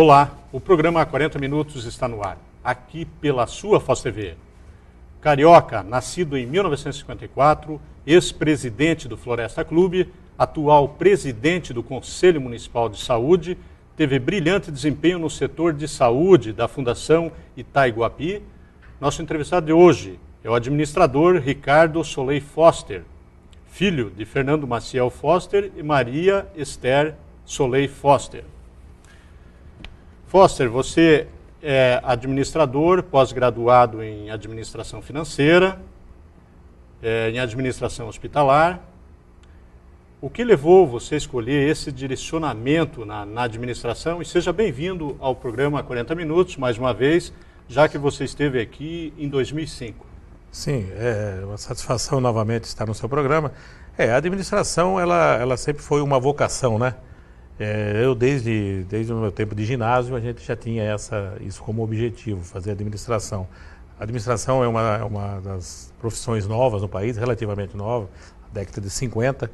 Olá, o programa 40 Minutos está no ar, aqui pela sua Foz TV. Carioca, nascido em 1954, ex-presidente do Floresta Clube, atual presidente do Conselho Municipal de Saúde, teve brilhante desempenho no setor de saúde da Fundação Itaiguapi. Nosso entrevistado de hoje é o administrador Ricardo Soley Foster, filho de Fernando Maciel Foster e Maria Esther Soley Foster. Foster, você é administrador, pós-graduado em administração financeira, em administração hospitalar. O que levou você a escolher esse direcionamento na administração? E seja bem-vindo ao programa 40 Minutos, mais uma vez, já que você esteve aqui em 2005. Sim, é uma satisfação novamente estar no seu programa. A administração, ela sempre foi uma vocação, né? Eu, desde o meu tempo de ginásio, a gente já tinha isso como objetivo, fazer administração. A administração é uma das profissões novas no país, relativamente nova, década de 50.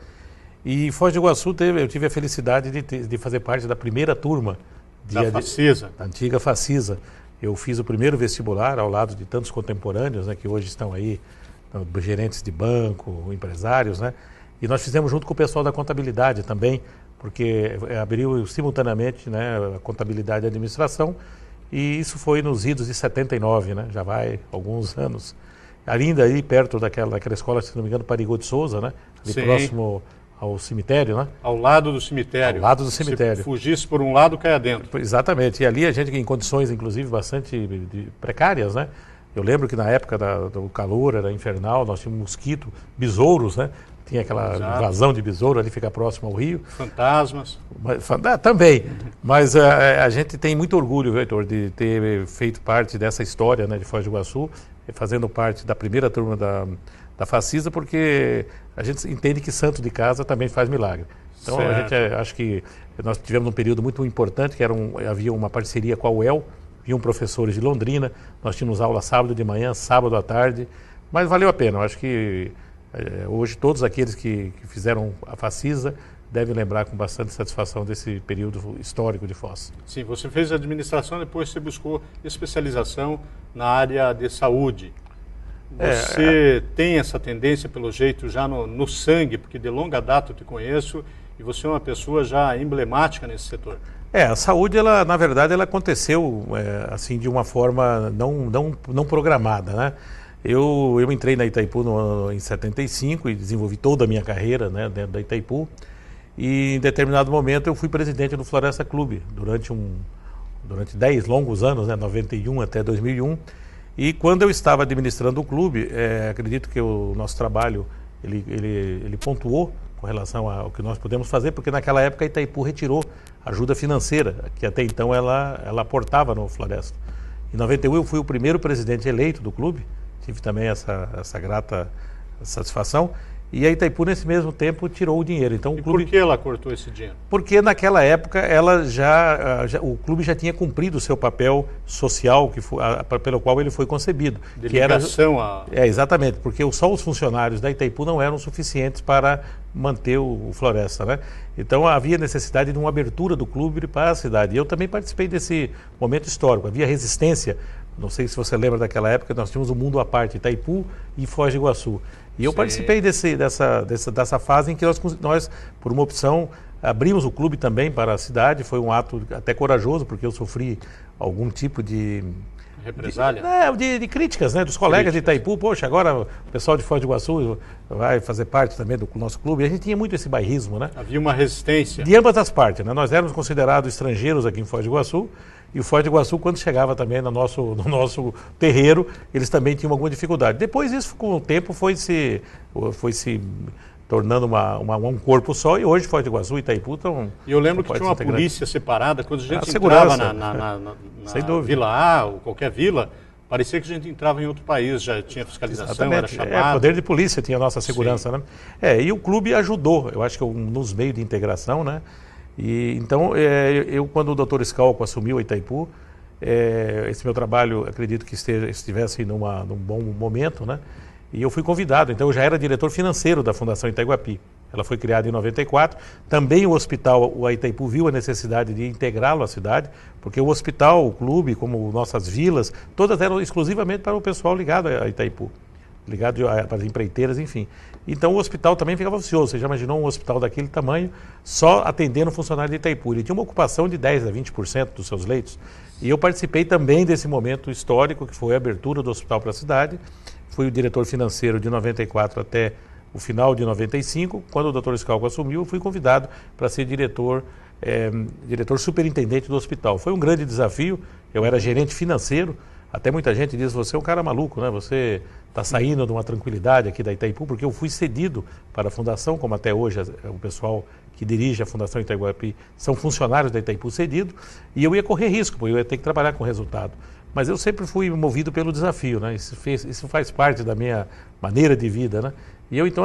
E em Foz do Iguaçu, eu tive a felicidade de fazer parte da primeira turma da Facisa. Da antiga Facisa. Eu fiz o primeiro vestibular ao lado de tantos contemporâneos, né, que hoje estão aí, gerentes de banco, empresários, né? E nós fizemos junto com o pessoal da contabilidade também, porque abriu simultaneamente, né, a contabilidade e a administração, e isso foi nos idos de 79, né? Já vai alguns anos. Ainda aí perto daquela escola, se não me engano, Parigô de Souza, né? Ali Sim. Próximo ao cemitério, né? Ao lado do cemitério. Ao lado do cemitério. Se fugisse por um lado, caia dentro. Exatamente. E ali a gente em condições, inclusive, bastante precárias, né? Eu lembro que na época do calor era infernal, nós tínhamos mosquito, besouros, né? Tinha aquela invasão de besouro, ali fica próximo ao rio. Fantasmas. Também. Mas a gente tem muito orgulho, Heitor, de ter feito parte dessa história, né, de Foz do Iguaçu, fazendo parte da primeira turma da Facisa, porque a gente entende que santo de casa também faz milagre. Então, certo. A gente acho que nós tivemos um período muito importante, que havia uma parceria com a UEL, vinham professores de Londrina, nós tínhamos aula sábado de manhã, sábado à tarde, mas valeu a pena. Eu acho que hoje todos aqueles que fizeram a Facisa devem lembrar com bastante satisfação desse período histórico de Foz. Sim, você fez administração, depois você buscou especialização na área de saúde. Você tem essa tendência, pelo jeito, já no sangue, porque de longa data eu te conheço e você é uma pessoa já emblemática nesse setor. A saúde, na verdade, ela aconteceu assim, de uma forma não programada, né? Eu entrei na Itaipu em 75 e desenvolvi toda a minha carreira, né, dentro da Itaipu. E em determinado momento eu fui presidente do Floresta Clube durante 10 longos anos, né, 91 até 2001. E quando eu estava administrando o clube, acredito que o nosso trabalho ele pontuou com relação ao que nós podemos fazer, porque naquela época a Itaipu retirou ajuda financeira, que até então ela aportava no Floresta. Em 91 eu fui o primeiro presidente eleito do clube, tive também essa grata satisfação. E a Itaipu, nesse mesmo tempo, tirou o dinheiro. Então, o clube... por que ela cortou esse dinheiro? Porque naquela época o clube já tinha cumprido o seu papel social pelo qual ele foi concebido. De ligação a... Exatamente, porque só os funcionários da Itaipu não eram suficientes para manter o Floresta, né? Então havia necessidade de uma abertura do clube para a cidade. E eu também participei desse momento histórico. Havia resistência. Não sei se você lembra daquela época, nós tínhamos um mundo à parte, Itaipu e Foz do Iguaçu. E eu participei dessa fase em que nós, por uma opção, abrimos o clube também para a cidade. Foi um ato até corajoso, porque eu sofri algum tipo de... represália? De críticas, né, dos colegas de Itaipu. Poxa, agora o pessoal de Foz do Iguaçu vai fazer parte também do nosso clube. E a gente tinha muito esse bairrismo, né? Havia uma resistência. De ambas as partes, né? Nós éramos considerados estrangeiros aqui em Foz do Iguaçu. E o Foz do Iguaçu, quando chegava também no nosso terreiro, eles também tinham alguma dificuldade. Depois isso, com o tempo, foi se tornando um corpo só, e hoje Foz do Iguaçu e Itaipu estão... E eu lembro que tinha uma polícia separada, quando a gente entrava na Vila A, ou qualquer vila, parecia que a gente entrava em outro país, já tinha fiscalização, exatamente. Era chamado. Poder de polícia tinha a nossa segurança, né? E o clube ajudou, eu acho que nos meios de integração, né? E então, quando o Dr. Scalco assumiu a Itaipu, esse meu trabalho, acredito que estivesse num bom momento, né? E eu fui convidado, então eu já era diretor financeiro da Fundação Itaiguapi. ela foi criada em 94. Também o hospital, o Itaipu viu a necessidade de integrá-lo à cidade, porque o hospital, o clube, como nossas vilas, todas eram exclusivamente para o pessoal ligado a Itaipu, ligado para as empreiteiras, enfim. Então o hospital também ficava ocioso. Você já imaginou um hospital daquele tamanho só atendendo funcionário de Itaipu? Ele tinha uma ocupação de 10% a 20% dos seus leitos. E eu participei também desse momento histórico, que foi a abertura do hospital para a cidade. Fui o diretor financeiro de 94 até o final de 95. Quando o Dr. Scalco assumiu, eu fui convidado para ser diretor superintendente do hospital. Foi um grande desafio. Eu era gerente financeiro. Até muita gente diz, você é um cara maluco, né? Você está saindo de uma tranquilidade aqui da Itaipu, porque eu fui cedido para a fundação, como até hoje o pessoal que dirige a Fundação Itaiguapi são funcionários da Itaipu cedido, e eu ia correr risco, porque eu ia ter que trabalhar com resultado. Mas eu sempre fui movido pelo desafio, né? Isso faz parte da minha maneira de vida, né? E eu então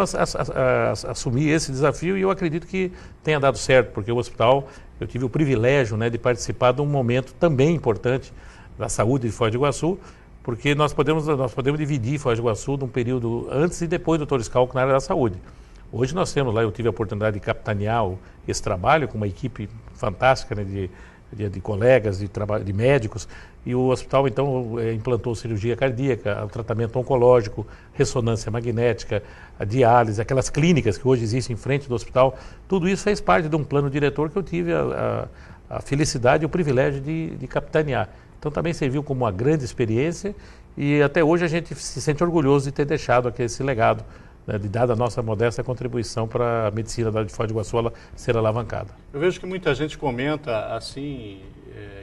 assumi esse desafio e eu acredito que tenha dado certo, porque o hospital, eu tive o privilégio, né, de participar de um momento também importante da saúde de Foz do Iguaçu, porque nós podemos dividir Foz do Iguaçu num período antes e depois do Dr. Scalco na área da saúde. Hoje nós temos lá, eu tive a oportunidade de capitanear esse trabalho com uma equipe fantástica, né, de colegas, de médicos, e o hospital então implantou cirurgia cardíaca, tratamento oncológico, ressonância magnética, a diálise, aquelas clínicas que hoje existem em frente do hospital. Tudo isso fez parte de um plano diretor que eu tive a felicidade e o privilégio de capitanear. Então também serviu como uma grande experiência e até hoje a gente se sente orgulhoso de ter deixado aqui esse legado, né, de dar a nossa modesta contribuição para a medicina da de Foz do Iguaçu ser alavancada. Eu vejo que muita gente comenta assim,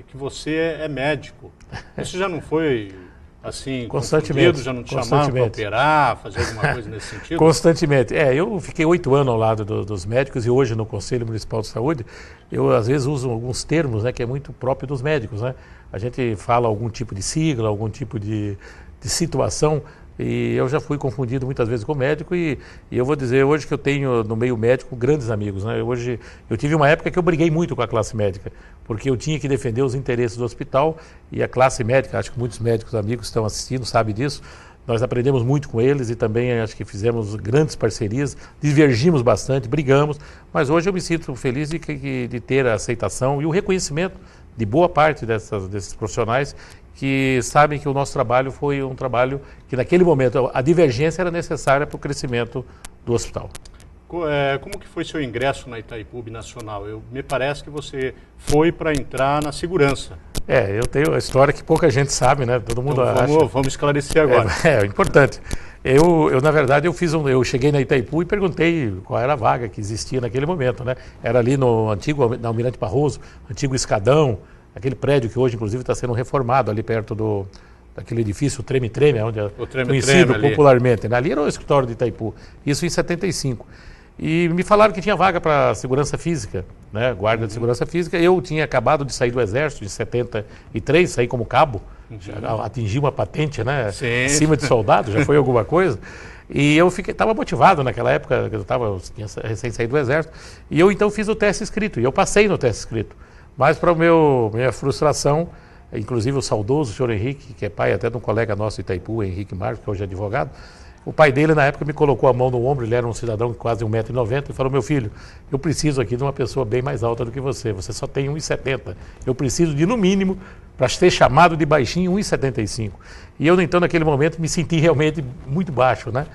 que você é médico. Você já não foi assim, constantemente, já não te chamaram para operar, fazer alguma coisa nesse sentido? Constantemente. Eu fiquei 8 anos ao lado dos médicos e hoje no Conselho Municipal de Saúde, eu às vezes uso alguns termos, né, que é muito próprio dos médicos, né? A gente fala algum tipo de sigla, algum tipo de situação, e eu já fui confundido muitas vezes com médico e eu vou dizer hoje que eu tenho no meio médico grandes amigos, né? Hoje eu tive uma época que eu briguei muito com a classe médica, porque eu tinha que defender os interesses do hospital e a classe médica, acho que muitos médicos amigos estão assistindo, sabem disso, nós aprendemos muito com eles e também acho que fizemos grandes parcerias, divergimos bastante, brigamos, mas hoje eu me sinto feliz de ter a aceitação e o reconhecimento de boa parte desses profissionais que sabem que o nosso trabalho foi um trabalho que naquele momento a divergência era necessária para o crescimento do hospital. Como que foi seu ingresso na Itaipu Nacional? Me parece que você foi para entrar na segurança. Eu tenho a história que pouca gente sabe, né? Todo mundo então, acha. Vamos esclarecer agora. É importante. Eu na verdade, eu cheguei na Itaipu e perguntei qual era a vaga que existia naquele momento, né? Era ali no na Almirante Barroso, antigo Escadão, aquele prédio que hoje, inclusive, está sendo reformado ali perto daquele edifício Treme-Treme, onde é conhecido popularmente. Né? Ali era o escritório de Itaipu, isso em 75. E me falaram que tinha vaga para segurança física, né? Guarda de segurança física. Eu tinha acabado de sair do Exército, em 73, saí como cabo, atingi uma patente, né? Sim. Acima de soldado, já foi alguma coisa. E eu estava motivado naquela época, eu tinha recém saído do Exército, e eu então fiz o teste escrito, e eu passei no teste escrito. Mas para minha frustração, inclusive o saudoso senhor Henrique, que é pai até de um colega nosso de Itaipu, Henrique Marcos, que hoje é advogado, o pai dele na época me colocou a mão no ombro, ele era um cidadão de quase 1,90 m, e falou, meu filho, eu preciso aqui de uma pessoa bem mais alta do que você só tem 1,70 m, eu preciso de no mínimo, para ser chamado de baixinho, 1,75 m. E eu, então, naquele momento, me senti realmente muito baixo, né?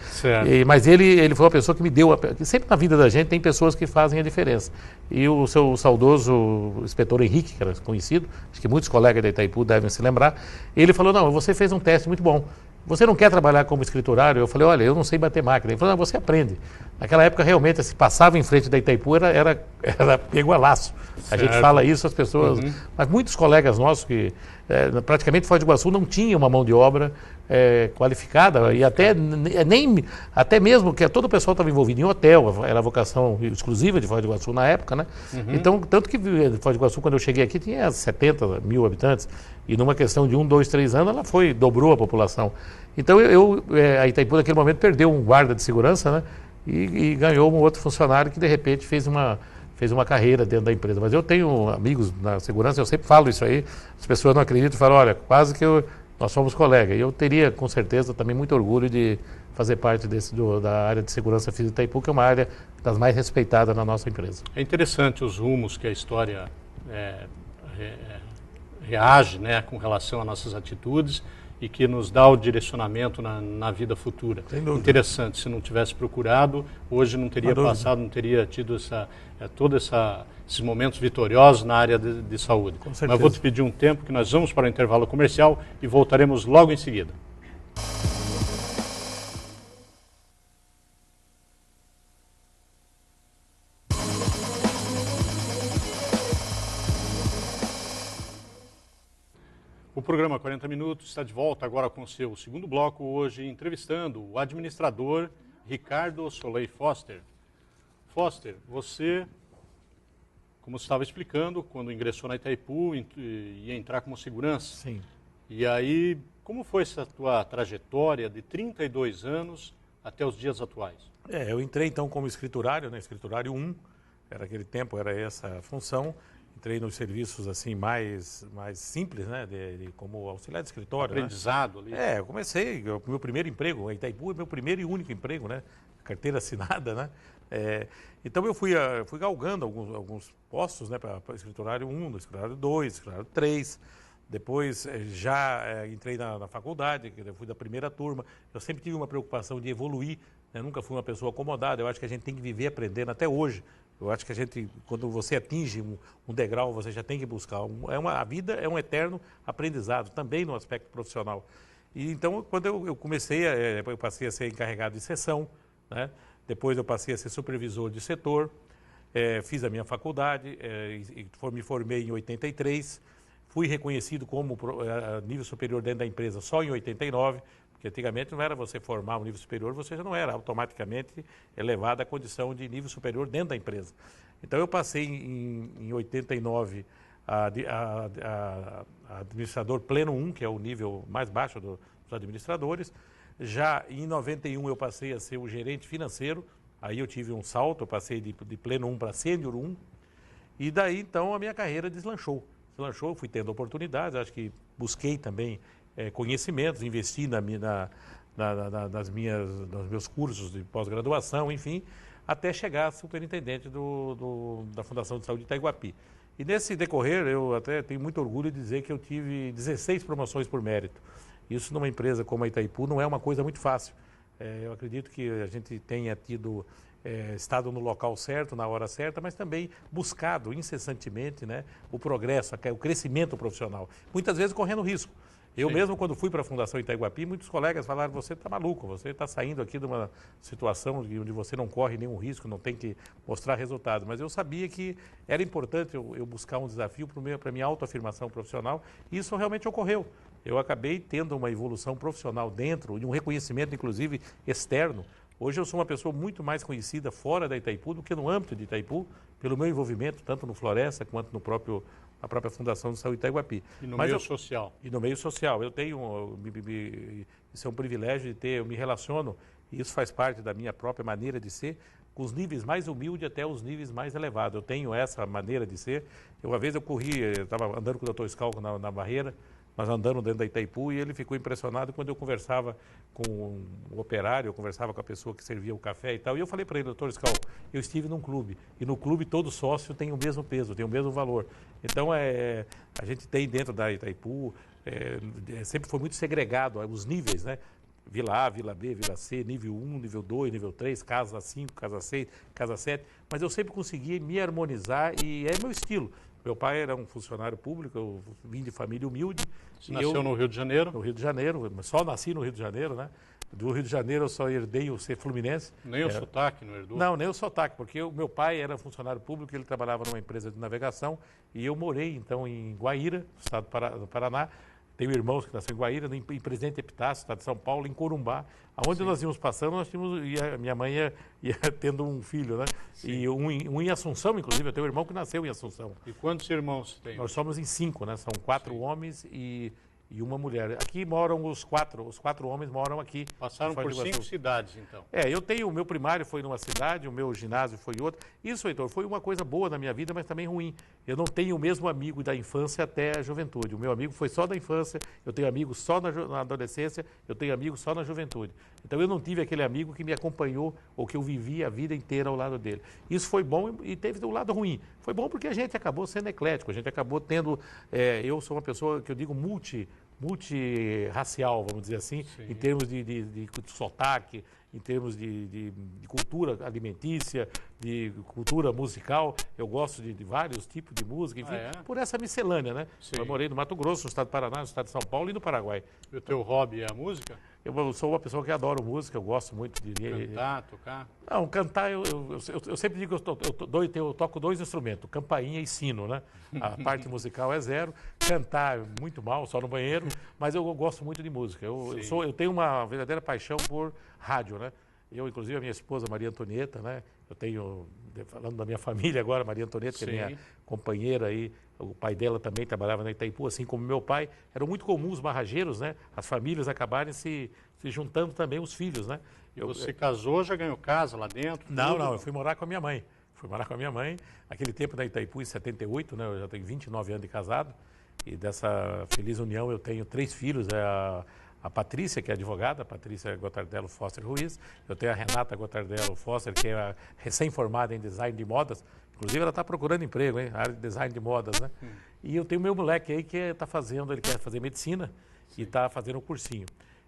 Mas ele foi uma pessoa que me deu... Sempre na vida da gente tem pessoas que fazem a diferença. E o seu saudoso inspetor Henrique, que era conhecido, acho que muitos colegas da Itaipu devem se lembrar, ele falou, não, você fez um teste muito bom. Você não quer trabalhar como escriturário? Eu falei, olha, eu não sei bater máquina. Ele falou, não, você aprende. Naquela época, realmente, se passava em frente da Itaipu, era pego a laço. A gente fala isso, as pessoas... Mas muitos colegas nossos que praticamente Foz do Iguaçu não tinha uma mão de obra qualificada e até mesmo que todo o pessoal estava envolvido em hotel, era a vocação exclusiva de Foz do Iguaçu na época, né? Então, tanto que Foz do Iguaçu, quando eu cheguei aqui, tinha 70 mil habitantes e numa questão de 1, 2, 3 anos, ela dobrou a população. Então, a Itaipu, naquele momento, perdeu um guarda de segurança, né? E ganhou um outro funcionário que, de repente, fez uma carreira dentro da empresa. Mas eu tenho amigos na segurança, eu sempre falo isso aí, as pessoas não acreditam e falam, olha, quase que nós somos colegas. E eu teria, com certeza, também muito orgulho de fazer parte da área de segurança física de Itaipu, que é uma área das mais respeitadas na nossa empresa. É interessante os rumos que a história reage, né, com relação às nossas atitudes e que nos dá o direcionamento na vida futura. Interessante, se não tivesse procurado, hoje não teria passado, não teria tido todos esses momentos vitoriosos na área de saúde. Mas vou te pedir um tempo que nós vamos para o intervalo comercial e voltaremos logo em seguida. O programa 40 Minutos está de volta agora com o seu segundo bloco, hoje entrevistando o administrador Ricardo Soleil Foster. Foster, você, como você estava explicando, quando ingressou na Itaipu, ia entrar como segurança. Sim. E aí, como foi essa tua trajetória de 32 anos até os dias atuais? Eu entrei então como escriturário, né? Escriturário 1, aquele tempo era essa a função. Entrei nos serviços assim mais simples, né, como auxiliar de escritório. Aprendizado, né? Ali. Eu comecei, meu primeiro emprego, Itaipu é meu primeiro e único emprego, né, carteira assinada, né. Então eu fui galgando alguns postos, né, para escriturário 1, no escriturário 2, escriturário 3. Depois já entrei na faculdade, eu fui da primeira turma. Eu sempre tive uma preocupação de evoluir, né? Nunca fui uma pessoa acomodada. Eu acho que a gente tem que viver aprendendo até hoje. Eu acho que a gente, quando você atinge um degrau, você já tem que buscar. A vida é um eterno aprendizado, também no aspecto profissional. E então, quando eu comecei, eu passei a ser encarregado de seção, né? Depois eu passei a ser supervisor de setor, fiz a minha faculdade, me formei em 83, fui reconhecido como nível superior dentro da empresa só em 89, porque antigamente não era você formar um nível superior, você já não era automaticamente elevado à condição de nível superior dentro da empresa. Então eu passei em 89 a administrador pleno 1, que é o nível mais baixo dos administradores. Já em 91 eu passei a ser o gerente financeiro, aí eu tive um salto, eu passei de pleno 1 para sênior 1, e daí então a minha carreira deslanchou. Eu fui tendo oportunidades, acho que busquei também conhecimentos, investi nos meus cursos de pós-graduação, enfim, até chegar a superintendente da Fundação de Saúde de Itaiguapi. E nesse decorrer, eu até tenho muito orgulho de dizer que eu tive 16 promoções por mérito. Isso numa empresa como a Itaipu não é uma coisa muito fácil. Eu acredito que a gente tenha tido estado no local certo, na hora certa, mas também buscado incessantemente, né, o progresso, o crescimento profissional. Muitas vezes correndo risco. Eu mesmo, quando fui para a Fundação Itaiguapi, muitos colegas falaram: você está maluco, você está saindo aqui de uma situação onde você não corre nenhum risco, não tem que mostrar resultado. Mas eu sabia que era importante eu buscar um desafio para a minha autoafirmação profissional, e isso realmente ocorreu. Eu acabei tendo uma evolução profissional dentro, e um reconhecimento, inclusive, externo. Hoje eu sou uma pessoa muito mais conhecida fora da Itaipu do que no âmbito de Itaipu, pelo meu envolvimento, tanto no Floresta quanto na própria Fundação de Saúde Itaiguapi. E no meio social. E no meio social. Isso é um privilégio de ter, eu me relaciono, e isso faz parte da minha própria maneira de ser, com os níveis mais humildes até os níveis mais elevados. Eu tenho essa maneira de ser. Uma vez eu estava andando com o Dr. Scalco na barreira, nós andando dentro da Itaipu, e ele ficou impressionado quando eu conversava com o operário, eu conversava com a pessoa que servia o café e tal, e eu falei para ele: doutor Scalco, eu estive num clube, e no clube todo sócio tem o mesmo peso, tem o mesmo valor. Então, a gente tem dentro da Itaipu, sempre foi muito segregado os níveis, né? Vila A, Vila B, Vila C, nível 1, nível 2, nível 3, casa 5, casa 6, casa 7, mas eu sempre consegui me harmonizar, e é meu estilo. Meu pai era um funcionário público, eu vim de família humilde. Você nasceu no Rio de Janeiro? No Rio de Janeiro, só nasci no Rio de Janeiro, né? Do Rio de Janeiro eu só herdei o ser fluminense. Nem o sotaque não herdou? Não, nem o sotaque, porque o meu pai era funcionário público, ele trabalhava numa empresa de navegação, e eu morei então em Guaíra, estado do Paraná. Tenho irmãos que nasceram em Guaíra, em Presidente Epitácio, estado de São Paulo, em Corumbá. Aonde nós íamos passando, minha mãe ia tendo um filho, né? Sim. E um em Assunção, inclusive. Eu tenho um irmão que nasceu em Assunção. E quantos irmãos você tem? Nós somos em 5, né? São 4 homens e e uma mulher. Aqui moram os quatro homens moram aqui. Passaram por 5 cidades, então. Eu tenho, o meu primário foi numa cidade, o meu ginásio foi em outra. Isso, Heitor, foi uma coisa boa na minha vida, mas também ruim. Eu não tenho o mesmo amigo da infância até a juventude. O meu amigo foi só da infância, eu tenho amigos só na adolescência, eu tenho amigos só na juventude. Então eu não tive aquele amigo que me acompanhou ou que eu vivi a vida inteira ao lado dele. Isso foi bom e teve um lado ruim. Foi bom porque a gente acabou sendo eclético, a gente acabou tendo... eu sou uma pessoa que eu digo multirracial, vamos dizer assim, Sim. em termos de sotaque, em termos de cultura alimentícia, de cultura musical. Eu gosto de vários tipos de música, enfim, por essa miscelânea, né? Sim. Eu morei no Mato Grosso, no estado do Paraná, no estado de São Paulo e no Paraguai. E o teu hobby é a música? Eu sou uma pessoa que adoro música, eu gosto muito de... Cantar, tocar? Não, cantar, eu sempre digo que eu toco 2 instrumentos, campainha e sino, né? A parte musical é 0, cantar muito mal, só no banheiro, mas eu gosto muito de música. Eu tenho uma verdadeira paixão por rádio, né? Inclusive, a minha esposa, Maria Antonieta, né? Eu tenho, falando da minha família agora, Maria Antonieta, que é minha companheira aí, o pai dela também trabalhava na Itaipu, assim como meu pai. Eram muito comuns os barrageiros, né? As famílias acabarem se juntando também, os filhos, né? Você casou, já ganhou casa lá dentro? Não, eu fui morar com a minha mãe. Naquele tempo na Itaipu, em 78, né? Eu já tenho 29 anos de casado. E dessa feliz união eu tenho 3 filhos, a Patrícia, que é advogada, a Patrícia Gotardello Foster Ruiz. Eu tenho a Renata Gotardello Foster, que é recém-formada em design de modas. Inclusive, ela está procurando emprego, hein? A área de design de modas, né? E eu tenho meu moleque aí que ele quer fazer medicina e está fazendo um cursinho.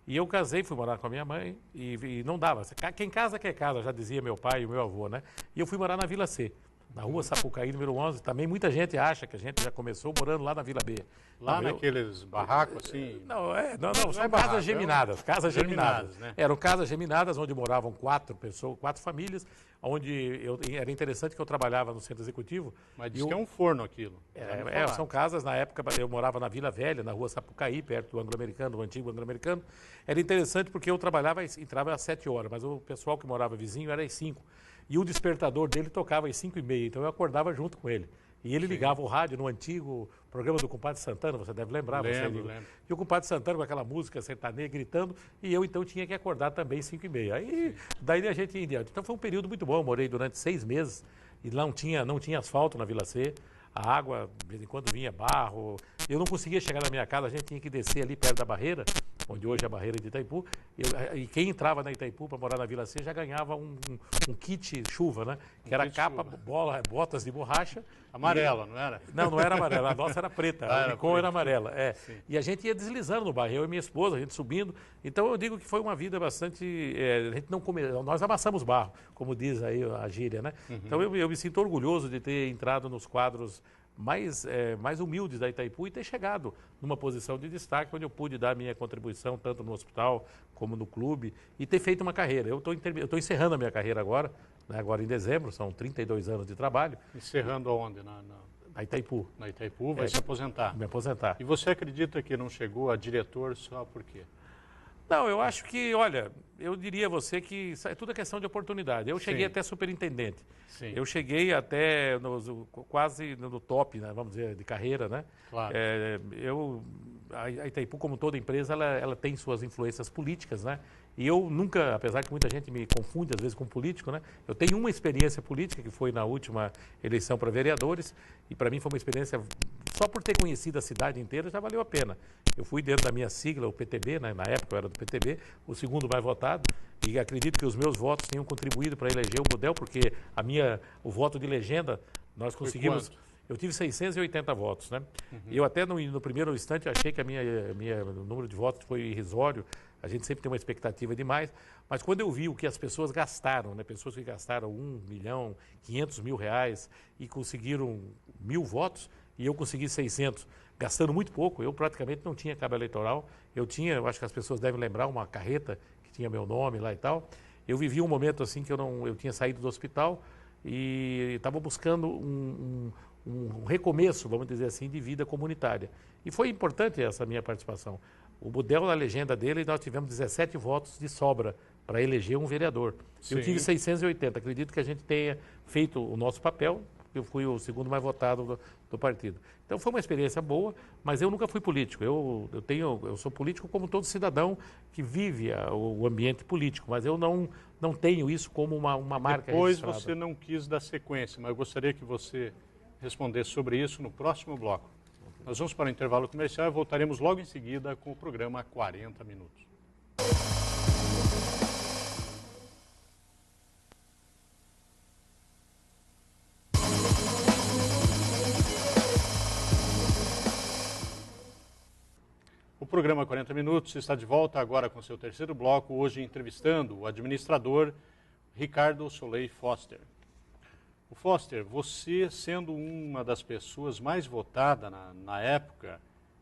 E eu casei, fui morar com a minha mãe e não dava. Quem casa quer casa, já dizia meu pai e o meu avô, né? E eu fui morar na Vila C. Na rua Sapucaí, número 11, também muita gente acha que a gente já começou morando lá na Vila B. Lá naqueles barracos assim? Não, são casas geminadas. Casas geminadas, né? Eram casas geminadas onde moravam 4 famílias, onde era interessante que eu trabalhava no centro executivo. Mas diz que é um forno aquilo. São casas, na época, eu morava na Vila Velha, na rua Sapucaí, perto do Anglo-Americano, do antigo Anglo-Americano. Era interessante porque eu entrava às 7 horas, mas o pessoal que morava vizinho era às 5. E o despertador dele tocava às 5h30, então eu acordava junto com ele. E ele ligava o rádio no antigo programa do Compadre Santana, você deve lembrar. Lembro. E o Compadre Santana com aquela música sertaneja gritando, e eu então tinha que acordar também às 5h30. Aí, daí a gente ia em diante. Então foi um período muito bom, eu morei durante 6 meses, e lá não tinha asfalto na Vila C. A água, de vez em quando, vinha barro. Eu não conseguia chegar na minha casa, a gente tinha que descer ali perto da barreira, onde hoje é a barreira de Itaipu. E quem entrava na Itaipu para morar na Vila C já ganhava um kit chuva, né? Que era capa, botas de borracha. Amarela, não era? Não era amarela. A nossa era preta. A Unicom era amarela. E a gente ia deslizando no bairro, eu e minha esposa, a gente subindo. Então eu digo que foi uma vida bastante... a gente não nós amassamos barro, como diz aí a gíria, né? Então eu me sinto orgulhoso de ter entrado nos quadros mais humildes da Itaipu e ter chegado numa posição de destaque onde eu pude dar minha contribuição tanto no hospital como no clube e ter feito uma carreira. Eu estou encerrando a minha carreira agora, né, agora em dezembro, são 32 anos de trabalho. Encerrando aonde? Na Itaipu. Na Itaipu, vai se aposentar. Me aposentar. E você acredita que não chegou a diretor só por quê? Não, eu acho que, olha, eu diria a você que é tudo questão de oportunidade. Eu cheguei até superintendente. Sim. Eu cheguei até quase no top, né, vamos dizer, de carreira, né? Claro. A Itaipu, como toda empresa, ela tem suas influências políticas, né? E eu nunca, apesar que muita gente me confunde às vezes com político, né? Eu tenho uma experiência política que foi na última eleição para vereadores e para mim foi uma experiência, só por ter conhecido a cidade inteira já valeu a pena. Eu fui dentro da minha sigla, o PTB, né? Na época eu era do PTB, o segundo mais votado e acredito que os meus votos tenham contribuído para eleger o Budel, porque o voto de legenda nós conseguimos... Eu tive 680 votos, né? E eu até no primeiro instante achei que o número de votos foi irrisório. A gente sempre tem uma expectativa demais. Mas quando eu vi o que as pessoas gastaram, né? Pessoas que gastaram 1.500.000 e conseguiram 1.000 votos, e eu consegui 600, gastando muito pouco. Eu praticamente não tinha cabo eleitoral. Eu acho que as pessoas devem lembrar, uma carreta que tinha meu nome lá e tal. Eu vivi um momento assim que eu tinha saído do hospital e estava buscando um recomeço, vamos dizer assim, de vida comunitária. E foi importante essa minha participação. O Budel, na legenda dele, nós tivemos 17 votos de sobra para eleger um vereador. Sim. Eu tive 680. Acredito que a gente tenha feito o nosso papel, porque eu fui o segundo mais votado do partido. Então foi uma experiência boa, mas eu nunca fui político. Eu sou político como todo cidadão que vive o ambiente político, mas eu não tenho isso como uma marca registrada. Depois você não quis dar sequência, mas eu gostaria que você respondesse sobre isso no próximo bloco. Nós vamos para o intervalo comercial e voltaremos logo em seguida com o programa 40 Minutos. O programa 40 Minutos está de volta agora com seu terceiro bloco, hoje entrevistando o administrador Ricardo Soleil Foster. O Foster, você sendo uma das pessoas mais votadas na época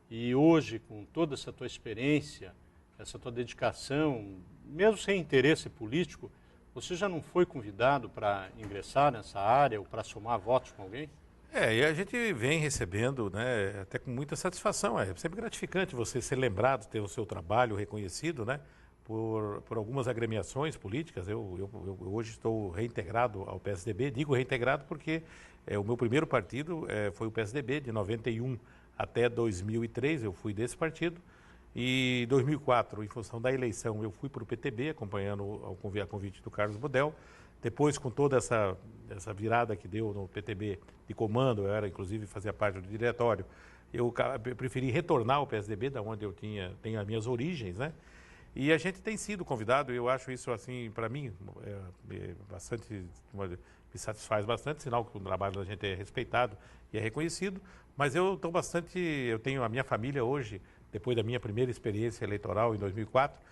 e hoje com toda essa tua experiência, essa tua dedicação, mesmo sem interesse político, você já não foi convidado para ingressar nessa área ou para somar votos com alguém? E a gente vem recebendo, né, até com muita satisfação. É sempre gratificante você ser lembrado, ter o seu trabalho reconhecido, né, por algumas agremiações políticas. Eu hoje estou reintegrado ao PSDB. Digo reintegrado porque o meu primeiro partido foi o PSDB, de 91 até 2003, eu fui desse partido. E em 2004, em função da eleição, eu fui para o PTB, acompanhando a convite do Carlos Budel. Depois, com toda essa virada que deu no PTB de comando, eu inclusive fazia parte do diretório, eu preferi retornar ao PSDB, da onde eu tenho as minhas origens, né? E a gente tem sido convidado, eu acho isso, assim, para mim, me satisfaz bastante, sinal que o trabalho da gente é respeitado e é reconhecido, mas eu tenho a minha família hoje, depois da minha primeira experiência eleitoral em 2004,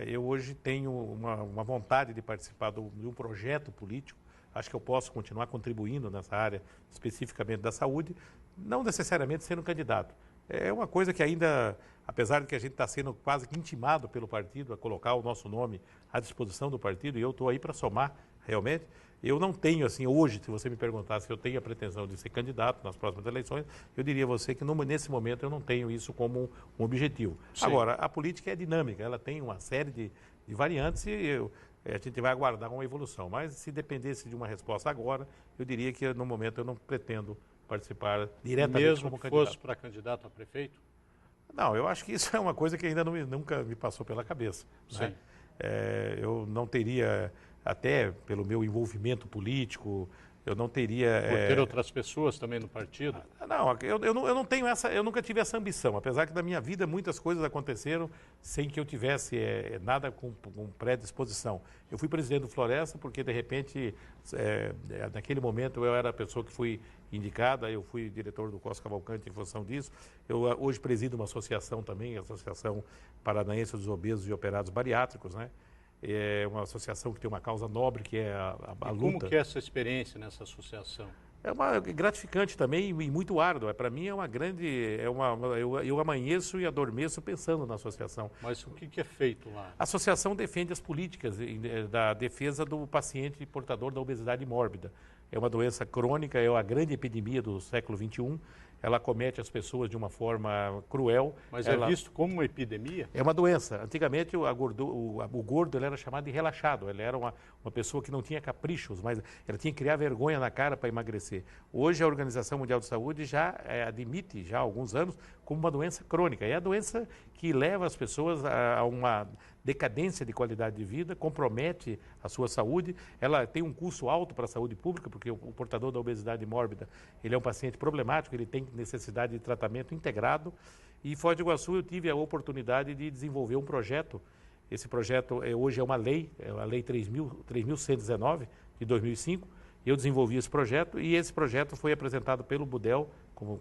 eu hoje tenho uma vontade de participar de um projeto político. Acho que eu posso continuar contribuindo nessa área, especificamente da saúde, não necessariamente sendo candidato. É uma coisa que ainda, apesar de que a gente está sendo quase que intimado pelo partido a colocar o nosso nome à disposição do partido, e eu estou aí para somar realmente, eu não tenho, assim, hoje, se você me perguntar se eu tenho a pretensão de ser candidato nas próximas eleições, eu diria a você que nesse momento eu não tenho isso como um objetivo. Sim. Agora, a política é dinâmica, ela tem uma série de variantes e a gente vai aguardar uma evolução. Mas se dependesse de uma resposta agora, eu diria que no momento eu não pretendo participar diretamente mesmo como que candidato. Fosse para candidato a prefeito? Não, eu acho que isso é uma coisa que ainda nunca me passou pela cabeça. Sim. Né? Eu não teria, até pelo meu envolvimento político, eu não teria... Por ter outras pessoas também no partido? Não, eu não tenho eu nunca tive essa ambição, apesar que na minha vida muitas coisas aconteceram sem que eu tivesse nada com predisposição. Eu fui presidente do Floresta porque, de repente, naquele momento eu era a pessoa que fui indicada, eu fui diretor do Costa Cavalcante em função disso. Eu hoje presido uma associação também, a Associação Paranaense dos Obesos e Operados Bariátricos, né? É uma associação que tem uma causa nobre, que é a luta. Como que é essa experiência nessa associação? É gratificante também e muito árdua. Para mim é uma grande... eu amanheço e adormeço pensando na associação. Mas o que é feito lá? A associação defende as políticas da defesa do paciente portador da obesidade mórbida. É uma doença crônica, é a grande epidemia do século XXI. Ela acomete as pessoas de uma forma cruel. Mas é visto como uma epidemia? É uma doença. Antigamente o gordo ele era chamado de relaxado. Ele era uma pessoa que não tinha caprichos, mas ela tinha que criar vergonha na cara para emagrecer. Hoje a Organização Mundial de Saúde já admite, já há alguns anos, como uma doença crônica. É a doença que leva as pessoas a uma decadência de qualidade de vida, compromete a sua saúde. Ela tem um custo alto para a saúde pública, porque o portador da obesidade mórbida, ele é um paciente problemático, ele tem necessidade de tratamento integrado. E em Foz do Iguaçu eu tive a oportunidade de desenvolver um projeto. Esse projeto hoje é a Lei 3.119, de 2005. Eu desenvolvi esse projeto e esse projeto foi apresentado pelo Budel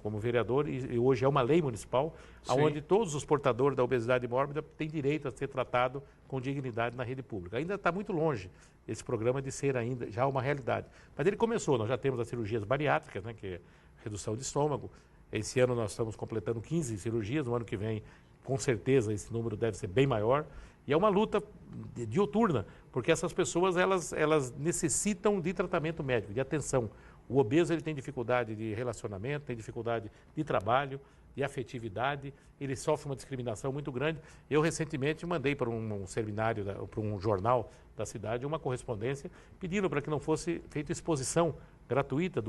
como vereador e hoje é uma lei municipal, onde todos os portadores da obesidade mórbida têm direito a ser tratado com dignidade na rede pública. Ainda está muito longe esse programa de ser ainda já uma realidade. Mas ele começou, nós já temos as cirurgias bariátricas, né, que é redução de estômago. Esse ano nós estamos completando 15 cirurgias, no ano que vem com certeza esse número deve ser bem maior. E é uma luta diuturna, porque essas pessoas elas necessitam de tratamento médico, de atenção. O obeso ele tem dificuldade de relacionamento, tem dificuldade de trabalho, de afetividade, ele sofre uma discriminação muito grande. Eu recentemente mandei para um seminário, para um jornal da cidade, uma correspondência pedindo para que não fosse feita exposição gratuita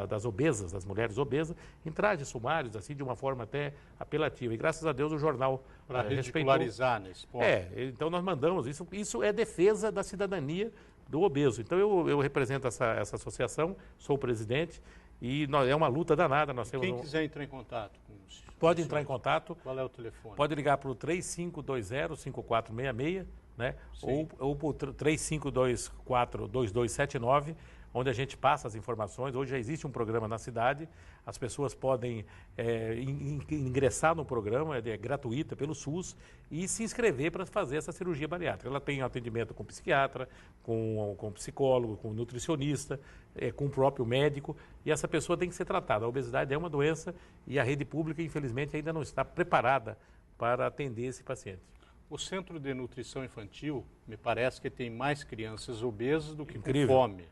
das obesas, das mulheres obesas, em trajes sumários, assim, de uma forma até apelativa. E graças a Deus o jornal para ridicularizar nesse ponto. Então nós mandamos, isso é defesa da cidadania do obeso. Então eu represento essa associação, sou o presidente, e é uma luta danada. Quem quiser entrar em contato com os pode entrar em contato. Qual é o telefone? Pode ligar para o 3520-5466, né? ou para o 3524-2279, onde a gente passa as informações. Hoje já existe um programa na cidade, as pessoas podem ingressar no programa, é gratuita pelo SUS, e se inscrever para fazer essa cirurgia bariátrica. Ela tem atendimento com psiquiatra, com psicólogo, com nutricionista, com o próprio médico, e essa pessoa tem que ser tratada. A obesidade é uma doença e a rede pública, infelizmente, ainda não está preparada para atender esse paciente. O Centro de Nutrição Infantil, me parece que tem mais crianças obesas do que Incrível. com fome.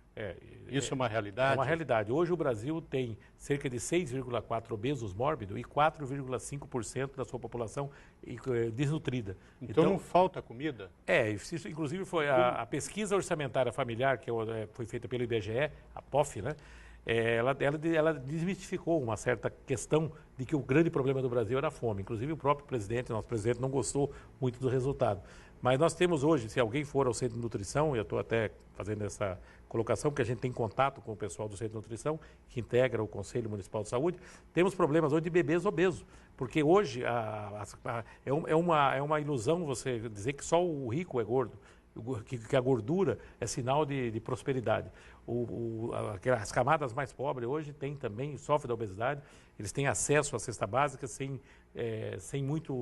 Isso é uma realidade? É uma realidade. Hoje o Brasil tem cerca de 6,4 obesos mórbidos e 4,5% da sua população desnutrida. Então não falta comida? Isso inclusive foi a pesquisa orçamentária familiar, que foi feita pelo IBGE, a POF, né? Ela desmistificou uma certa questão de que o grande problema do Brasil era a fome. Inclusive o próprio presidente, nosso presidente, não gostou muito do resultado. Mas nós temos hoje, se alguém for ao Centro de Nutrição, e eu estou até fazendo essa colocação, porque a gente tem contato com o pessoal do Centro de Nutrição, que integra o Conselho Municipal de Saúde, temos problemas hoje de bebês obesos. Porque hoje é uma ilusão você dizer que só o rico é gordo. Que a gordura é sinal de prosperidade. As camadas mais pobres hoje sofrem da obesidade, eles têm acesso à cesta básica sem muita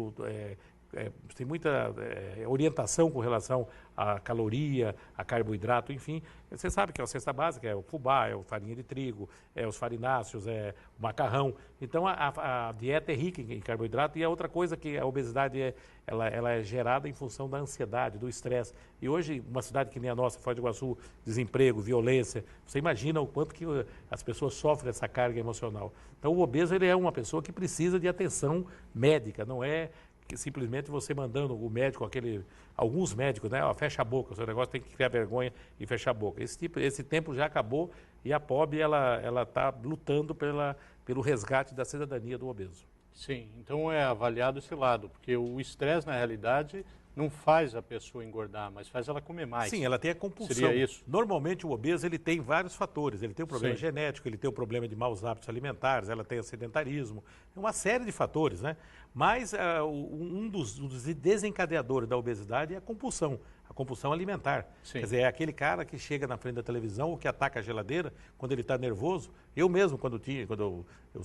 orientação com relação à caloria, a carboidrato, enfim. Você sabe que a cesta básica é o fubá, é a farinha de trigo, é os farináceos, é o macarrão. Então a dieta é rica em carboidrato, e a outra coisa que a obesidade ela é gerada em função da ansiedade, do estresse. E hoje, uma cidade que nem a nossa, Foz do Iguaçu, desemprego, violência, você imagina o quanto que as pessoas sofrem essa carga emocional. Então o obeso ele é uma pessoa que precisa de atenção médica, não é que simplesmente você mandando o médico, alguns médicos, né? Fecha a boca, o seu negócio tem que criar vergonha e fechar a boca. Esse tempo já acabou, e a POB ela está lutando pelo resgate da cidadania do obeso. Sim, então é avaliado esse lado, porque o estresse, na realidade, não faz a pessoa engordar, mas faz ela comer mais. Sim, ela tem a compulsão. Seria isso? Normalmente o obeso ele tem vários fatores. Ele tem o problema genético, ele tem o problema de maus hábitos alimentares, ela tem o sedentarismo, uma série de fatores, né? Mas um dos desencadeadores da obesidade é a compulsão alimentar. Sim. Quer dizer, é aquele cara que chega na frente da televisão ou que ataca a geladeira quando ele está nervoso. Eu mesmo, quando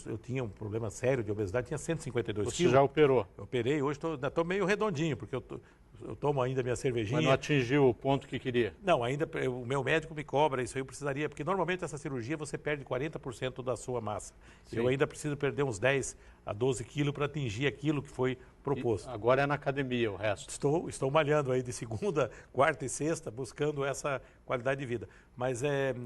eu tinha um problema sério de obesidade, tinha 152 quilos. Você já operou? Eu operei, hoje estou meio redondinho, porque eu tomo ainda minha cervejinha. Mas não atingiu o ponto que queria? Não, ainda o meu médico me cobra isso aí, eu precisaria, porque normalmente essa cirurgia você perde 40% da sua massa. Sim. Eu ainda preciso perder uns 10 a 12 quilos para atingir aquilo que foi proposto. Agora é na academia o resto? Estou malhando aí de segunda, quarta e sexta, buscando essa qualidade de vida. Mas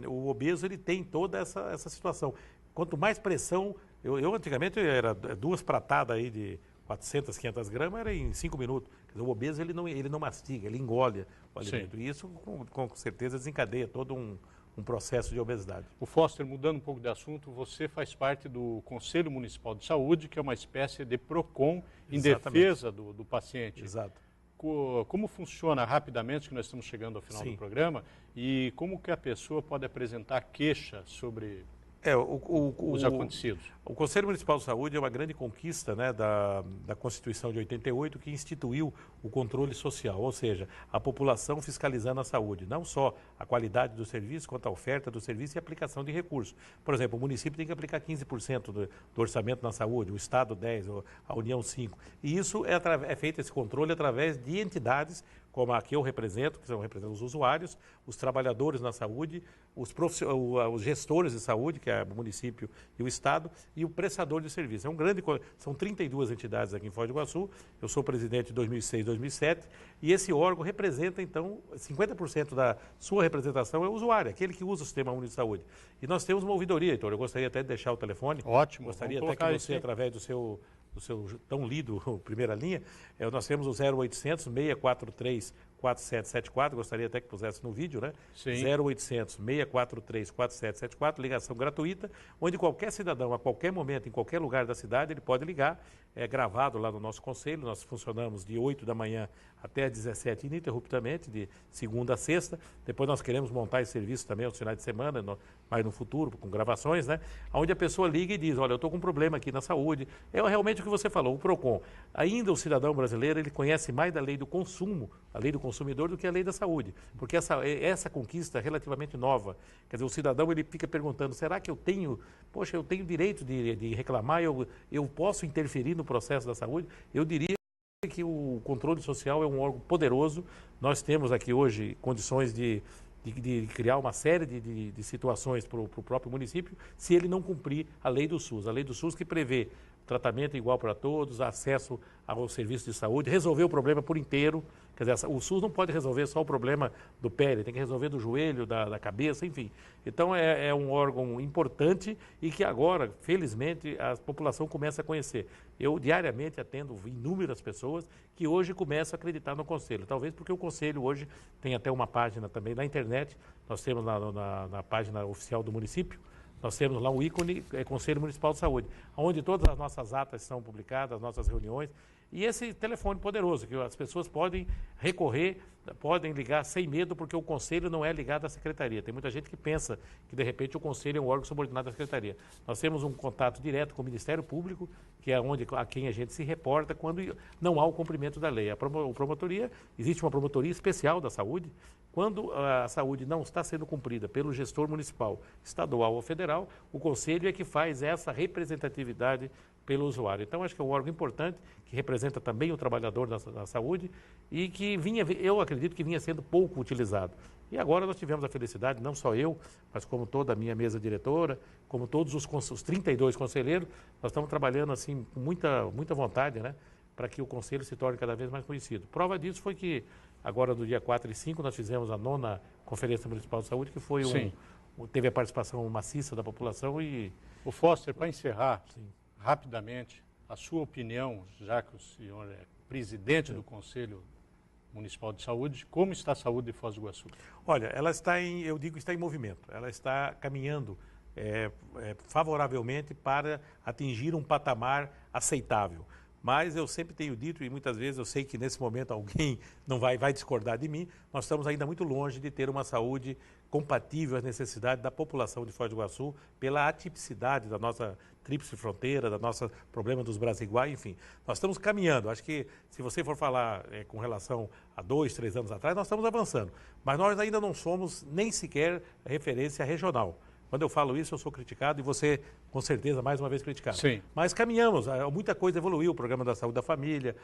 o obeso ele tem toda essa situação. Quanto mais pressão, eu antigamente era 2 pratadas aí de 400, 500 gramas, era em 5 minutos. Quer dizer, o obeso ele não mastiga, ele engole o alimento. E isso com certeza desencadeia todo um processo de obesidade. O Foster, mudando um pouco de assunto, você faz parte do Conselho Municipal de Saúde, que é uma espécie de PROCON em defesa do paciente. Exato. Como funciona rapidamente, que nós estamos chegando ao final do programa, e como que a pessoa pode apresentar queixa sobre os acontecidos? O Conselho Municipal de Saúde é uma grande conquista, né, da Constituição de 88, que instituiu o controle social, ou seja, a população fiscalizando a saúde, não só a qualidade do serviço, quanto a oferta do serviço e a aplicação de recursos. Por exemplo, o município tem que aplicar 15% do orçamento na saúde, o Estado 10%, a União 5%. E isso é feito, esse controle, através de entidades como a que eu represento, que representam os usuários, os trabalhadores na saúde, os gestores de saúde, que é o município e o Estado, e o prestador de serviço. São 32 entidades aqui em Foz do Iguaçu, eu sou presidente de 2006, 2007, e esse órgão representa, então, 50% da sua representação é o usuário, aquele que usa o Sistema Único de Saúde. E nós temos uma ouvidoria, então eu gostaria até de deixar o telefone. Ótimo. Gostaria até que você, através do seu tão lido Primeira Linha, nós temos o 0800 643 4774, gostaria até que pusesse no vídeo, né? Sim. 0800 643 4774, ligação gratuita, onde qualquer cidadão, a qualquer momento, em qualquer lugar da cidade, ele pode ligar. É gravado lá no nosso conselho, nós funcionamos de 8 da manhã até 17 ininterruptamente, de segunda a sexta. Depois nós queremos montar esse serviço também aos finais de semana, mais no futuro, com gravações, né? Onde a pessoa liga e diz, olha, eu estou com um problema aqui na saúde. É realmente o que você falou, o PROCON. Ainda o cidadão brasileiro, ele conhece mais da lei do consumo, a lei do consumidor, do que a lei da saúde. Porque essa conquista é relativamente nova. Quer dizer, o cidadão, ele fica perguntando, será que eu tenho direito de reclamar, eu posso interferir no processo da saúde? Eu diria que o controle social é um órgão poderoso. Nós temos aqui hoje condições de criar uma série de situações para o próprio município, se ele não cumprir a lei do SUS. A lei do SUS que prevê tratamento igual para todos, acesso ao serviço de saúde, resolver o problema por inteiro. Quer dizer, o SUS não pode resolver só o problema do pé, ele tem que resolver do joelho, da cabeça, enfim. Então é um órgão importante e que agora, felizmente, a população começa a conhecer. Eu diariamente atendo inúmeras pessoas que hoje começam a acreditar no Conselho. Talvez porque o Conselho hoje tem até uma página também na internet, nós temos na página oficial do município, nós temos lá um ícone, Conselho Municipal de Saúde, onde todas as nossas atas são publicadas, as nossas reuniões, e esse telefone poderoso, que as pessoas podem recorrer, podem ligar sem medo, porque o Conselho não é ligado à Secretaria. Tem muita gente que pensa que, de repente, o Conselho é um órgão subordinado à Secretaria. Nós temos um contato direto com o Ministério Público, que é a quem a gente se reporta quando não há o cumprimento da lei. A promotoria, existe uma promotoria especial da saúde. Quando a saúde não está sendo cumprida pelo gestor municipal, estadual ou federal, o Conselho é que faz essa representatividade pelo usuário. Então, acho que é um órgão importante, que representa também o trabalhador da saúde e que eu acredito que vinha sendo pouco utilizado. E agora nós tivemos a felicidade, não só eu, mas como toda a minha mesa diretora, como todos os 32 conselheiros, nós estamos trabalhando assim com muita vontade, né, para que o Conselho se torne cada vez mais conhecido. Prova disso foi que agora do dia 4 e 5 nós fizemos a 9ª Conferência Municipal de Saúde, que foi teve a participação maciça da população e... O Foster, para encerrar, Sim. rapidamente, a sua opinião, já que o senhor é presidente do Conselho Municipal de Saúde, como está a saúde de Foz do Iguaçu? Olha, ela está está em movimento, ela está caminhando favoravelmente para atingir um patamar aceitável. Mas eu sempre tenho dito, e muitas vezes eu sei que nesse momento alguém não vai discordar de mim, nós estamos ainda muito longe de ter uma saúde compatível às necessidades da população de Foz do Iguaçu, pela atipicidade da nossa tríplice fronteira, da nossa problema dos Brasiguai, enfim. Nós estamos caminhando. Acho que se você for falar com relação a 2, 3 anos atrás, nós estamos avançando. Mas nós ainda não somos nem sequer referência regional. Quando eu falo isso, eu sou criticado e você, com certeza, mais uma vez criticado. Sim. Mas caminhamos, muita coisa evoluiu, o Programa da Saúde da Família,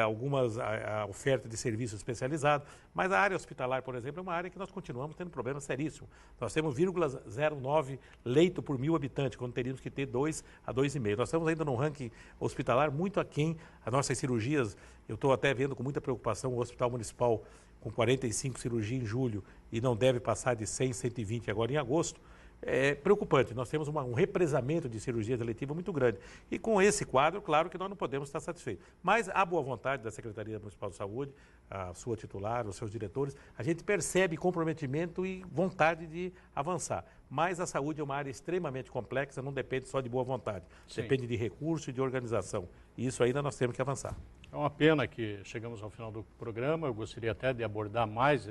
a oferta de serviços especializados, mas a área hospitalar, por exemplo, é uma área que nós continuamos tendo problema seríssimo. Nós temos 0,09 leito por 1.000 habitantes, quando teríamos que ter 2 a 2,5. Nós estamos ainda num ranking hospitalar muito aquém. As nossas cirurgias, eu estou até vendo com muita preocupação o Hospital Municipal com 45 cirurgias em julho e não deve passar de 100, 120 agora em agosto. É preocupante, nós temos um represamento de cirurgias eletivas muito grande. E com esse quadro, claro que nós não podemos estar satisfeitos. Mas a boa vontade da Secretaria Municipal de Saúde, a sua titular, os seus diretores, a gente percebe comprometimento e vontade de avançar. Mas a saúde é uma área extremamente complexa, não depende só de boa vontade. Sim. Depende de recurso e de organização. E isso ainda nós temos que avançar. É uma pena que chegamos ao final do programa. Eu gostaria até de abordar mais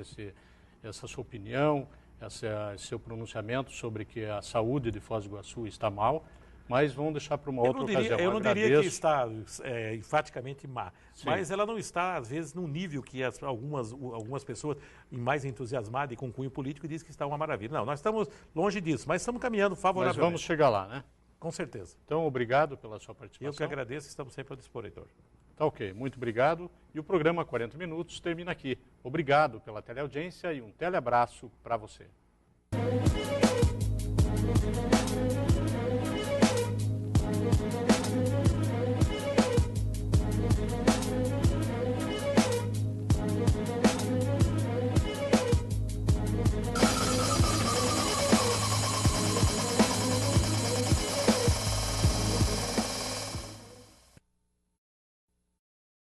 essa sua opinião, esse seu pronunciamento sobre que a saúde de Foz do Iguaçu está mal, mas vamos deixar para uma outra ocasião. Eu não diria que está enfaticamente má, Sim. Mas ela não está, às vezes, num nível que algumas pessoas mais entusiasmadas e com cunho político dizem que está uma maravilha. Não, nós estamos longe disso, mas estamos caminhando favoravelmente. Mas vamos chegar lá, né? Com certeza. Então, obrigado pela sua participação. Eu que agradeço, estamos sempre ao dispor, Heitor. Tá ok, muito obrigado. E o programa 40 Minutos termina aqui. Obrigado pela teleaudiência e um teleabraço para você.